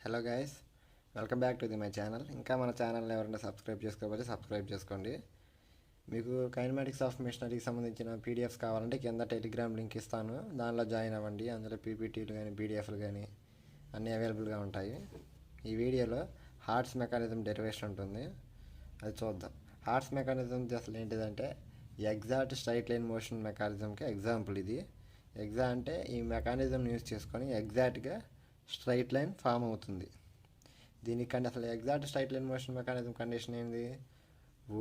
Hello guys, welcome back to my channel. ఇంకా మన ఛానల్ని ఎవరైనా సబ్స్క్రైబ్ చేసుకోకపోతే సబ్స్క్రైబ్ చేసుకోండి. మీకు కైనమాటిక్స్ ఆఫ్ మెషినరీకి సంబంధించిన పీడిఎఫ్స్ కావాలంటే కింద టెలిగ్రామ్ లింక్ ఇస్తాను, దానిలో జాయిన్ అవ్వండి. అందులో పీపీటీలు కానీ పీడిఎఫ్లు కానీ అన్నీ అవైలబుల్గా ఉంటాయి. ఈ వీడియోలో హార్ట్స్ మెకానిజం డెరివేషన్ ఉంటుంది, అది చూద్దాం. హార్ట్స్ మెకానిజం అసలు ఏంటిదంటే ఎగ్జాక్ట్ స్ట్రైట్ లైన్ మోషన్ మెకానిజంకి ఎగ్జాంపుల్ ఇది. అంటే ఈ మెకానిజం యూజ్ చేసుకొని ఎగ్జాక్ట్గా స్ట్రైట్ లైన్ ఫామ్ అవుతుంది. దీనికంటే అసలు exact straight line motion mechanism condition ఏంది?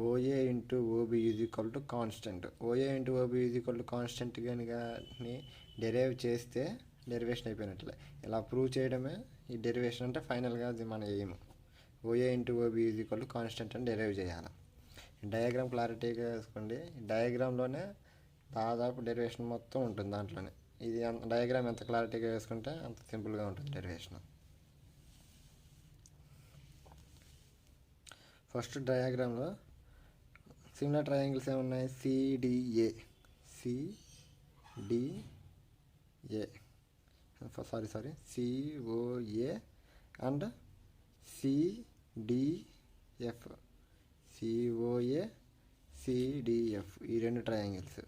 OA into OB is equal to constant. OA into OB is equal to constant కానీ డెరైవ్ చేస్తే డెరివేషన్ అయిపోయినట్లే. ఇలా ప్రూవ్ చేయడమే ఈ డెరివేషన్. అంటే ఫైనల్గా అది మన aim. OA into OB is equal to constant అని డెరైవ్ చేయాలి. డయాగ్రామ్ క్లారిటీగా వేసుకోండి. డయాగ్రామ్లోనే దాదాపు డెరివేషన్ మొత్తం ఉంటుంది దాంట్లోనే. ఇది డయాగ్రామ్ ఎంత క్లారిటీగా వేసుకుంటే అంత సింపుల్గా ఉంటుంది డెరివేషన్. ఫస్ట్ డయాగ్రామ్లో సిమిలర్ ట్రయాంగిల్స్ ఏమున్నాయి? CDA COA and CDF. COA CDF ఈ రెండు ట్రయాంగిల్స్.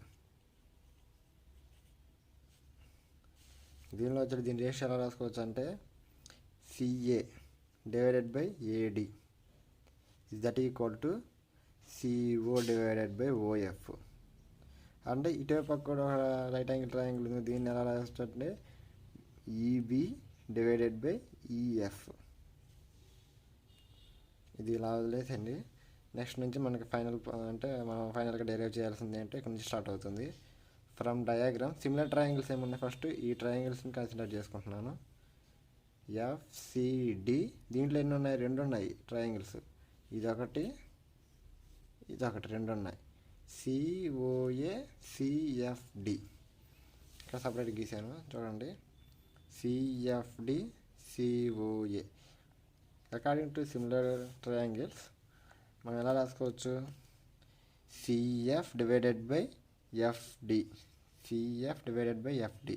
దీనిలో వచ్చి దీని రేషియో ఎలా రాసుకోవచ్చు అంటే CA divided by AD is that equal to CO divided by OF. అంటే ఇటువైపు పక్క కూడా రైట్ యాంగిల్ ట్రయాంగిల్ ఉంది, దీన్ని ఎలా రాస్తుంటే ఈబి డివైడెడ్ బై ఈఎఫ్. ఇది ఇలా వదిలేసండి. నెక్స్ట్ నుంచి మనకి ఫైనల్ అంటే మనం ఫైనల్గా డెరైవ్ చేయాల్సింది అంటే ఇక్కడ నుంచి స్టార్ట్ అవుతుంది. ఫ్రమ్ డయాగ్రామ్ సిమిలర్ ట్రయాంగిల్స్ ఏమున్నాయి? ఫస్ట్ ఈ ట్రయాంగిల్స్ని కన్సిడర్ చేసుకుంటున్నాను. ఎఫ్సిడి దీంట్లో ఎన్ని ఉన్నాయి? రెండు ఉన్నాయి ట్రయాంగిల్స్. ఇదొకటి రెండు ఉన్నాయి. సిఓఏ సిఎఫ్డి ఇక్కడ సపరేట్ గీసాను చూడండి. CFD COA. According to similar triangles మనం ఎలా రాసుకోవచ్చు? CF divided by FD. CF divided by FD.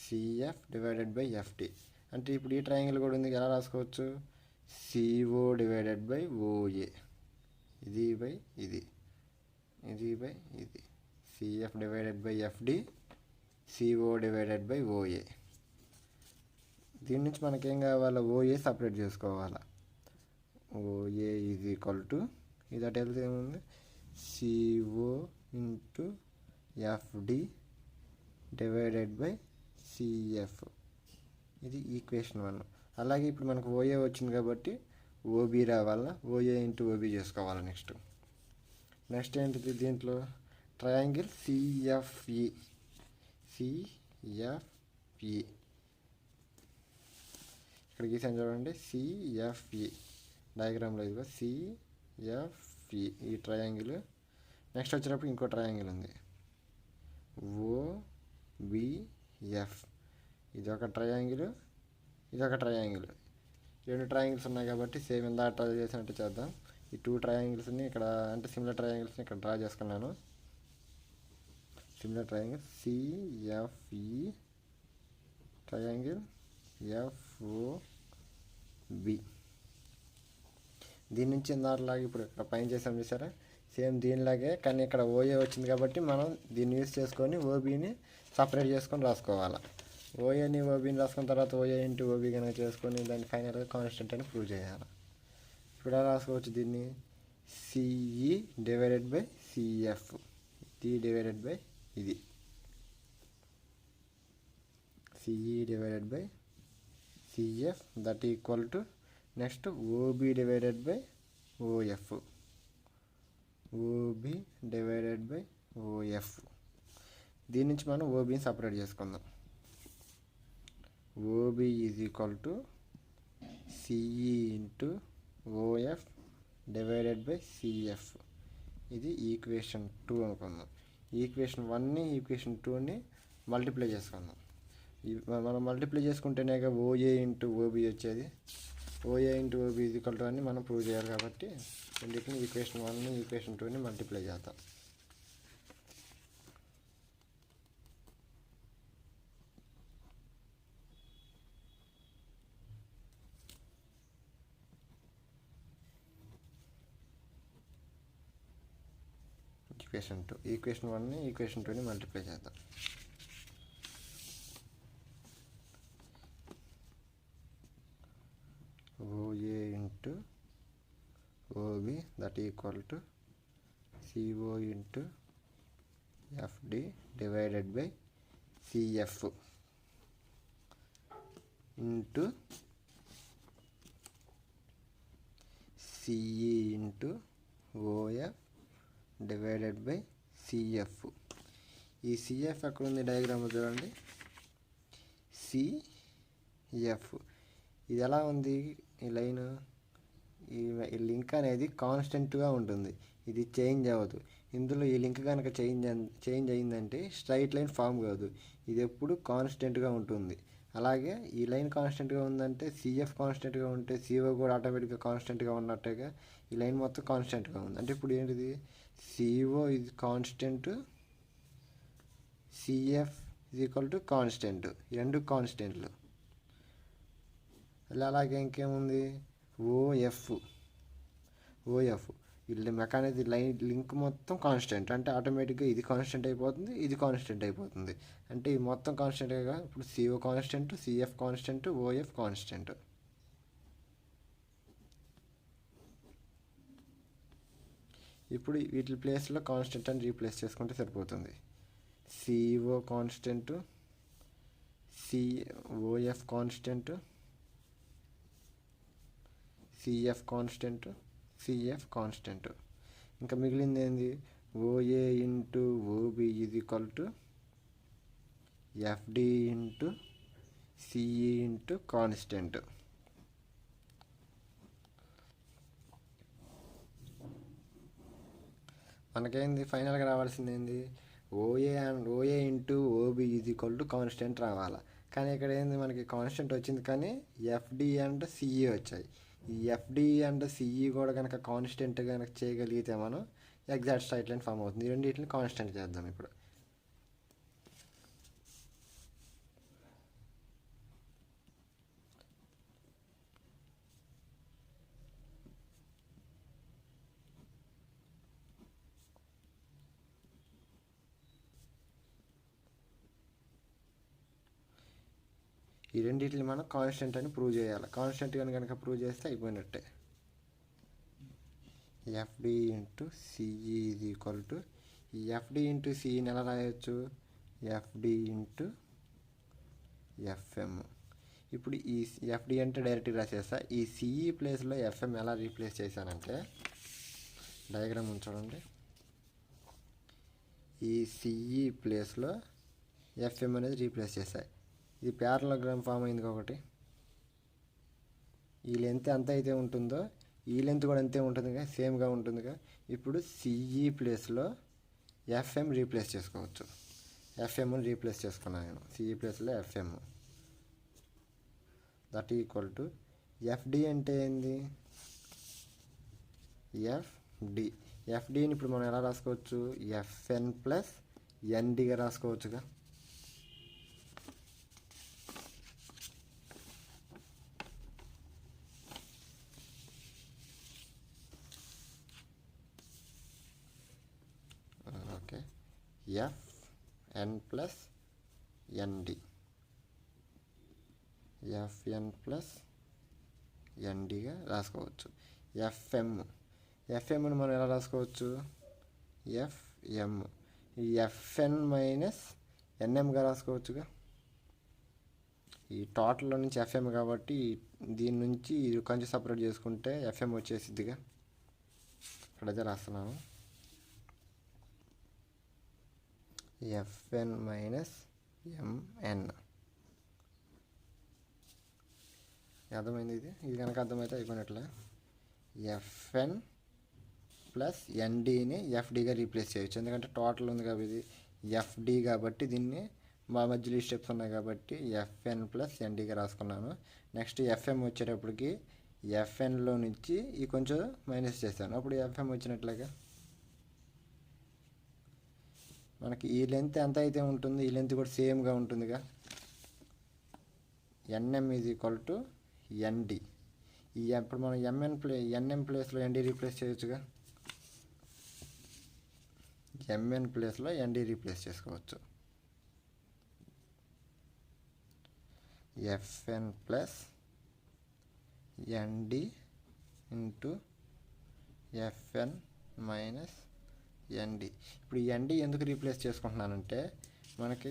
CF divided by FD అంటే ఇప్పుడు ఈ ట్రయాంగిల్ కూడా ఉంది, ఎలా రాసుకోవచ్చు? CO divided by OA. ఇది బై ఇది, ఇది బై ఇది. CF divided by FD, CO divided by OA. దీని నుంచి మనకేం కావాలో? ఓఏ సపరేట్ చేసుకోవాలి. ఓఏ ఈజ్ ఈక్వల్ టు ఇది అటు వెళ్తే ఏముంది? CO into FD divided by CF. ఇది ఈక్వేషన్ 1. అలాగే ఇప్పుడు మనకు ఓఏ వచ్చింది కాబట్టి ఓబీ రావాలా, ఓఏ ఇంటూ ఓబీ చేసుకోవాలి. నెక్స్ట్ ఏంటిది? దీంట్లో ట్రయాంగిల్ సిఎఫ్ఈ. సిఎఫ్ఈ ఇక్కడ గీసాను చూడండి. సిఎఫ్ఈ డయాగ్రామ్లో ఇదిగో సిఎఫ్ఈ ఈ ట్రయాంగిల్. నెక్స్ట్ వచ్చేటప్పుడు ఇంకో ట్రయాంగిల్ ఉంది, ఓబిఎఫ్. ఇదొక ట్రయాంగిల్, ఇదొక ట్రయాంగిల్. రెండు ట్రయాంగిల్స్ ఉన్నాయి కాబట్టి సేమ్ ఇందా ట్రై చేసినట్టు చేద్దాం. ఈ టూ ట్రయాంగిల్స్ని ఇక్కడ అంటే సిమిలర్ ట్రయాంగిల్స్ని ఇక్కడ డ్రా చేసుకున్నాను. Similar triangle CFE triangle FOB. దీని నుంచి ఇందాలాగా ఇప్పుడు ఇక్కడ పైన చేసాం చూసారా, సేమ్ దీనిలాగే. కానీ ఇక్కడ ఓఏ వచ్చింది కాబట్టి మనం దీన్ని యూజ్ చేసుకొని ఓబీని సపరేట్ చేసుకొని రాసుకోవాలి. ఓఏని ఓబీని రాసుకున్న తర్వాత ఓఏ ఇంటూ ఓబీ కనుక చేసుకొని దాన్ని ఫైనల్గా కాన్స్టెంట్ అని ప్రూవ్ చేయాలి. ఇప్పుడు ఎలా రాసుకోవచ్చు దీన్ని? CE divided by CF. ఇది డివైడెడ్ బై ఇది. CE divided by CF that equal to next OB divided by OF. OB divided by OF. దీని నుంచి మనం ఓబీని సపరేట్ చేసుకుందాం. OB is equal to CE into OF divided by CF. ఇది equation 2 అనుకుందాం. Equation 1ని equation 2ని మల్టిప్లై చేసుకుందాం. మనం మల్టిప్లై చేసుకుంటేనే ఓఏ ఇంటూ ఓబీ వచ్చేది. OA into OB is equal to అని మనం ప్రూవ్ చేయాలి కాబట్టి రెండింటిని ఈక్వేషన్ 1ని ఈక్వేషన్ 2ని మల్టిప్లై చేద్దాం. ఈక్వేషన్ 2. ఈక్వేషన్ 1ని ఈక్వేషన్ 2ని మల్టిప్లై చేద్దాం. OA into OB that equal to CO into FD divided by CF into CE into OF divided by CF. ఈ CF ఎక్కడ ఉంది డయాగ్రామ్ చూడండి. CF ఇది ఎలా ఉంది? ఈ లైన్ ఈ లింక్ అనేది కాన్స్టెంట్గా ఉంటుంది, ఇది చేంజ్ అవ్వదు. ఇందులో ఈ లింక్ కనుక చేంజ్ అయిందంటే స్ట్రైట్ లైన్ ఫామ్ కాదు, ఇది ఎప్పుడు కాన్స్టెంట్గా ఉంటుంది. అలాగే ఈ లైన్ కాన్స్టెంట్గా ఉందంటే CF కాన్స్టెంట్గా ఉంటే CO కూడా ఆటోమేటిక్గా కాన్స్టెంట్గా ఉన్నట్టుగా ఈ లైన్ మొత్తం కాన్స్టెంట్గా ఉంది. అంటే ఇప్పుడు ఏంటిది? CO ఇది కాన్స్టెంట్, CF ఇది ఈక్వల్ టు కాన్స్టెంట్, ఈ రెండు కాన్స్టెంట్లు. అలాగే ఇంకేముంది? OF వీళ్ళ మెకానిజం లైన్ లింక్ మొత్తం కాన్స్టెంట్, అంటే ఆటోమేటిక్గా ఇది కాన్స్టెంట్ అయిపోతుంది, ఇది కాన్స్టెంట్ అయిపోతుంది. అంటే ఈ మొత్తం కాన్స్టెంట్గా ఇప్పుడు CO constant, CF constant, OF constant. ఇప్పుడు వీటి ప్లేస్లో కాన్స్టెంట్ అని రీప్లేస్ చేసుకుంటే సరిపోతుంది. CO constant, OF constant, CF constant, CF constant. ఇంకా మిగిలింది ఏంది? OA into OB is equal to FD into CE into constant. మనకేంది ఫైనల్గా రావాల్సింది ఏంది? OA into OB is equal to constant రావాలి. కానీ ఇక్కడ ఏంది? మనకి కాన్స్టెంట్ వచ్చింది కానీ FD అండ్ CE వచ్చాయి. ఈ FD అండ్ CE కూడా కనుక కాన్స్టెంట్ కనుక చేయగలిగితే మనం ఎగ్జాక్ట్ స్ట్రైట్ లైన్ ఫామ్ అవుతుంది. ఈ రెండింటిని కాన్స్టెంట్ చేద్దాం. ఇప్పుడు ఈ రెండింటిని మనం కాన్స్టెంట్ అని ప్రూవ్ చేయాలి. కాన్స్టెంట్ కనుక ప్రూవ్ చేస్తే అయిపోయినట్టే. FD into CE is equal to ఈ FD ఇంటూ CEని ఎలా రాయొచ్చు? FD into FM. ఇప్పుడు ఈ FD అంటే డైరెక్ట్గా రాసేస్తా. ఈ CE ప్లేస్లో FM ఎలా రీప్లేస్ చేశానంటే డయాగ్రామ్ చూడండి. ఈ CE ప్లేస్లో FM అనేది రీప్లేస్ చేశాయి. ఇది ప్యారలోగ్రామ్ ఫామ్ అయింది కాబట్టి ఈ లెంత్ ఎంత అయితే ఉంటుందో ఈ లెంత్ కూడా అంతే ఉంటుందిగా, సేమ్గా ఉంటుందిగా. ఇప్పుడు CE ప్లేస్లో FM రీప్లేస్ చేసుకోవచ్చు. FMని రీప్లేస్ చేసుకున్నాను నేను. CE ప్లేస్లో FM that equal to FD అంటే ఏంది? FDని ఇప్పుడు మనం ఎలా రాసుకోవచ్చు? FN ప్లస్ NDగా రాసుకోవచ్చుగా. FN plus ND, FN plus NDగా రాసుకోవచ్చు. FMని మనం ఎలా రాసుకోవచ్చు? FM ఈ FN మైనస్ NMగా రాసుకోవచ్చుగా. ఈ టోటల్లో నుంచి FM కాబట్టి దీని నుంచి ఇది కొంచెం సపరేట్ చేసుకుంటే FM వచ్చేసిద్దిగా. ఇక్కడైతే రాస్తున్నాను. FN minus MN. అర్థమైంది? ఇది కనుక అర్థమైతే అయిపోయినట్లే. FN ప్లస్ NDని FDగా రీప్లేస్ చేయొచ్చు, ఎందుకంటే టోటల్ ఉంది కాబట్టి ఇది FD కాబట్టి దీన్ని మా మధ్యలో ఈ స్టెప్స్ ఉన్నాయి కాబట్టి FN ప్లస్ NDగా రాసుకున్నాను. నెక్స్ట్ FM వచ్చేటప్పటికి FNలో నుంచి ఈ కొంచెం మైనస్ చేశాను, అప్పుడు FM వచ్చినట్లుగా. మనకి ఈ లెంత్ ఎంత అయితే ఉంటుంది ఈ లెంత్ కూడా సేమ్గా ఉంటుందిగా. NM is equal to ND. ఇప్పుడు మనం NM ప్లేస్లో ND రీప్లేస్ చేయొచ్చుగా. ఎంఎన్ ప్లేస్లో ఎన్డి రీప్లేస్ చేసుకోవచ్చు. FN plus ND into FN minus ND. ఇప్పుడు ఈ ఎన్డి ఎందుకు రీప్లేస్ చేసుకుంటున్నానంటే మనకి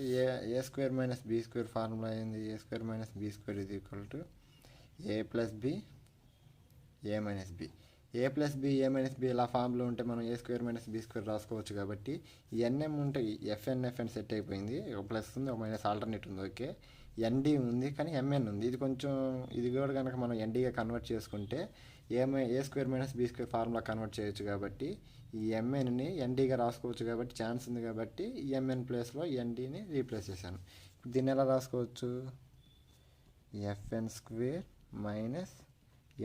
a square minus b square formula అయింది. A square minus b square is equal to a plus B A minus b. ఏ plus B ఏ minus బి ఇలా formula ఉంటే మనం a square minus b square రాసుకోవచ్చు. కాబట్టి ఎన్ఎం ఉంటే ఎఫ్ఎన్ సెట్ అయిపోయింది. ఒక ప్లస్ ఉంది, ఒక మైనస్ ఆల్టర్నేట్ ఉంది. ఓకే, ఎన్డి ఉంది కానీ ఎంఎన్ ఉంది. ఇది కూడా కనుక మనం ఎన్డీగా కన్వర్ట్ చేసుకుంటే a square minus b square formula convert చేయొచ్చు. కాబట్టి ఈ ఎంఎన్ని ఎన్డీగా రాసుకోవచ్చు. కాబట్టి ఛాన్స్ ఉంది. కాబట్టి ఈ ఎంఎన్ ప్లేస్లో ఎన్డీని రీప్లేస్ చేశాను. దీన్ని ఎలా రాసుకోవచ్చు? ఎఫ్ఎన్ స్క్వేర్ మైనస్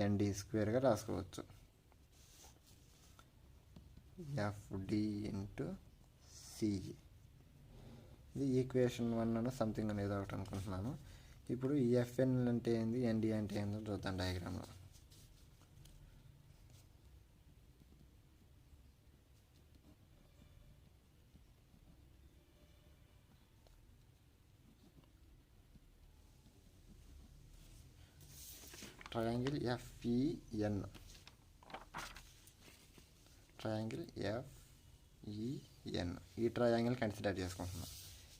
ఎన్డి స్క్వేర్గా రాసుకోవచ్చు. FD into CE. ఇది ఈక్వేషన్ 1 అని సంథింగ్ అనేది ఒకటి అనుకుంటున్నాను. ఇప్పుడు ఈ ఎఫ్ఎన్ అంటే ఏంది, ఎన్డి అంటే ఏందో చూద్దాం డయాగ్రామ్లో. Triangle ఎఫ్ఈఎన్, triangle ఎఫ్ఈఎన్. ఈ ట్రయాంగిల్ కన్సిడర్ చేసుకుంటున్నాం.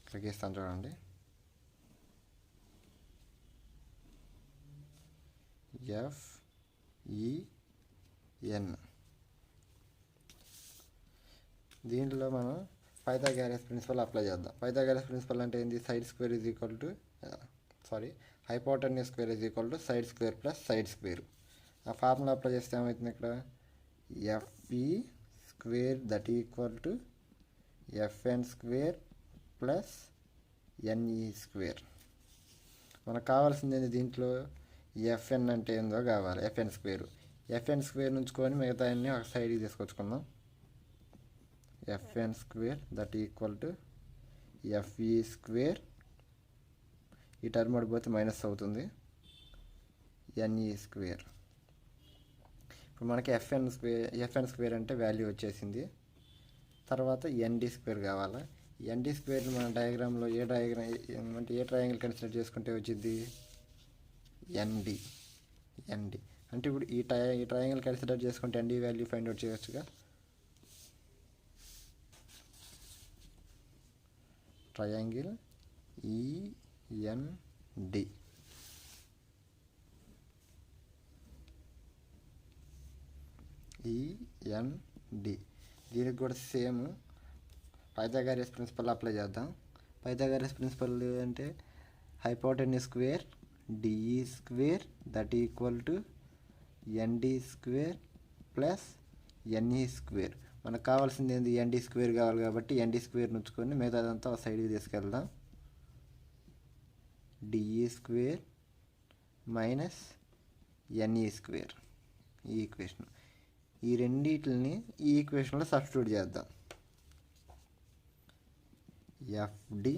ఇక్కడికి ఇస్తాను చూడండి. ఎఫ్ఈఎన్. దీంట్లో మనం పైథాగరస్ ప్రిన్సిపల్ అప్లై చేద్దాం. పైథాగరస్ ప్రిన్సిపల్ అంటే ఏంది? Side square is equal to hypotenuse square is equal to side square plus side square. ఆ ఫార్ములా అప్లై చేస్తే ఏమవుతుంది? ఇక్కడ FE square that equal to FN square plus NE square. మనకు కావాల్సింది దీంట్లో ఎఫ్ఎన్ అంటే ఏందో కావాలి. ఎఫ్ఎన్ స్క్వేర్ నుంచుకొని మిగతా అన్నీ ఒక సైడ్కి తీసుకొచ్చుకుందాం. FN square that equal to FE square, ఈ టర్మ్ పడిపోతే మైనస్ అవుతుంది, ఎన్ఈ స్క్వేర్. ఇప్పుడు మనకి ఎఫ్ఎన్ స్క్వేర్ అంటే వాల్యూ వచ్చేసింది. తర్వాత ఎన్డి స్క్వేర్ కావాలి. ఎన్డి స్క్వేర్ మన డయాగ్రామ్లో ఏ ట్రయాంగిల్ కన్సిడర్ చేసుకుంటే వచ్చింది? ఎన్డి. అంటే ఇప్పుడు ఈ ట్రయాంగిల్ కన్సిడర్ చేసుకుంటే ఎన్డి వాల్యూ ఫైండ్ అవుట్ చేయొచ్చుగా. Triangle END. దీనికి కూడా సేమ్ పైథాగరస్ ప్రిన్సిపల్ అప్లై చేద్దాం. పైథాగరస్ ప్రిన్సిపల్ అంటే hypotenuse square DE square that equal to ND square plus NE square. మనకు కావాల్సింది ఏంది? ఎన్డి స్క్వేర్ కావాలి. కాబట్టి ఎన్డి స్క్వేర్ నుంచుకొని మిగతాదంతా ఒక సైడ్కి తీసుకెళ్దాం. DE square minus NE square ఈ ఈక్వేషన్. ఈ రెండింటిని ఈ ఈక్వేషన్లో సబ్స్టిట్యూట్ చేద్దాం. FD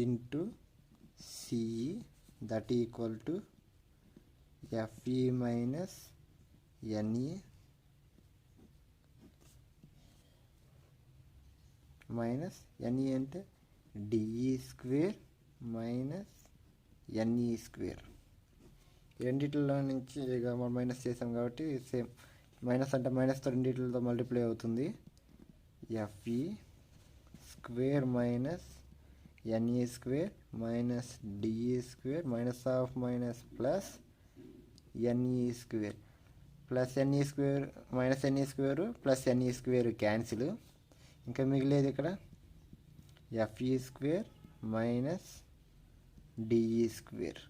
into CE that equal to FE minus NE అంటే DE square minus NE square. రెండిట్లో నుంచి ఇక మనం మైనస్ చేసాం కాబట్టి సేమ్ మైనస్ అంటే మైనస్తో రెండిట్లతో మల్టిప్లై అవుతుంది. FE square minus NE square minus DE square minus of minus plus NE square plus NE square minus NE square plus NE square cancel. ఇంకా మిగిలేదు ఇక్కడ FE square minus DE square.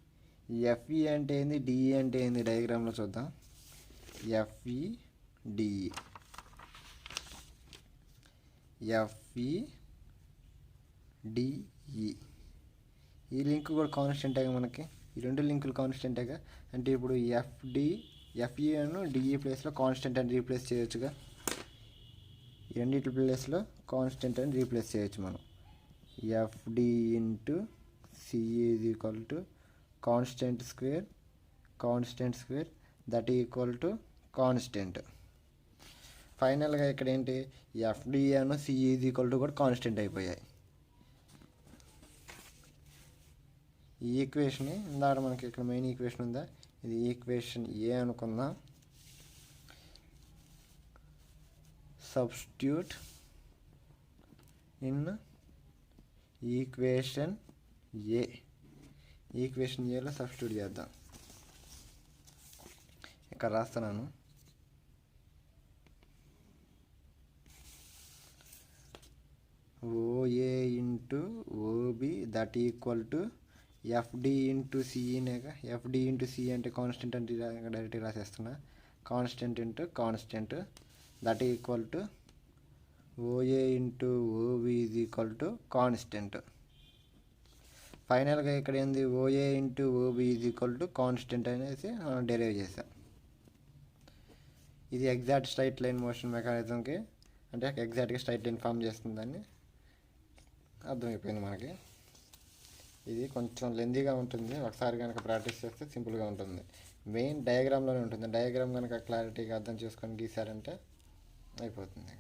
FE అంటే ఏంది, DE అంటే ఏంది డయాగ్రామ్లో చూద్దాం. FE DE ఈ link కూడా కాన్స్టెంటేగా మనకి. ఈ రెండు లింకులు కాన్స్టెంటేగా. అంటే ఇప్పుడు ఎఫ్ఈ అను డిఈ ప్లేస్లో కాన్స్టెంట్ అని రీప్లేస్ చేయొచ్చుగా. ఈ రెండింటి ప్లేస్లో కాన్స్టెంట్ అని రీప్లేస్ చేయొచ్చు మనం. FD into CE is equal to constant square that equal to constant. ఫైనల్గా ఇక్కడ ఏంటి ఎఫ్డిఏను సిఈ కూడా కాన్స్టెంట్ అయిపోయాయి. ఈ ఈక్వేషన్ ఇందాక మనకి ఇక్కడ మెయిన్ ఈక్వేషన్ ఉందా, ఇది ఈక్వేషన్ ఏ అనుకుందాం. Substitute in equation A, equation ఏలో సబ్స్టిట్యూట్ చేద్దాం. ఇక్కడ రాస్తున్నాను. OA into OB that equal to FD into సిఈనేగా. ఎఫ్డి ఇంటూ సిఈ అంటే కాన్స్టెంట్ అంటే డైరెక్ట్గా రాసేస్తున్నా. Constant into constant that equal to OA into OB is equal to constant. ఫైనల్గా ఇక్కడ ఏంది OA into OB is equal to constant అనేసి మనం డెరైవ్ చేసాం. ఇది ఎగ్జాక్ట్ స్ట్రైట్ లైన్ మోషన్ మెకానిజంకి అంటే ఎగ్జాక్ట్గా స్ట్రైట్ లైన్ ఫామ్ చేస్తుందని అర్థమైపోయింది మనకి. ఇది కొంచెం లెందీగా ఉంటుంది, ఒకసారి కనుక ప్రాక్టీస్ చేస్తే సింపుల్గా ఉంటుంది. మెయిన్ డయాగ్రామ్లోనే ఉంటుంది. డయాగ్రామ్ కనుక క్లారిటీగా అర్థం చేసుకొని గీసారంటే అయిపోతుంది.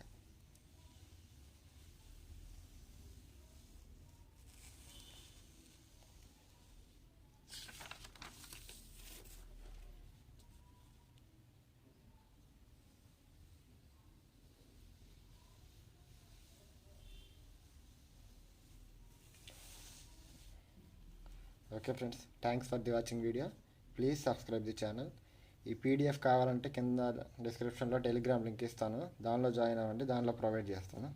Okay friends, thanks for the watching video. Please subscribe the channel. ఈ పీడిఎఫ్ కావాలంటే కింద డిస్క్రిప్షన్లో టెలిగ్రామ్ లింక్ ఇస్తాను, దానిలో జాయిన్ అవ్వండి, దానిలో ప్రొవైడ్ చేస్తాను.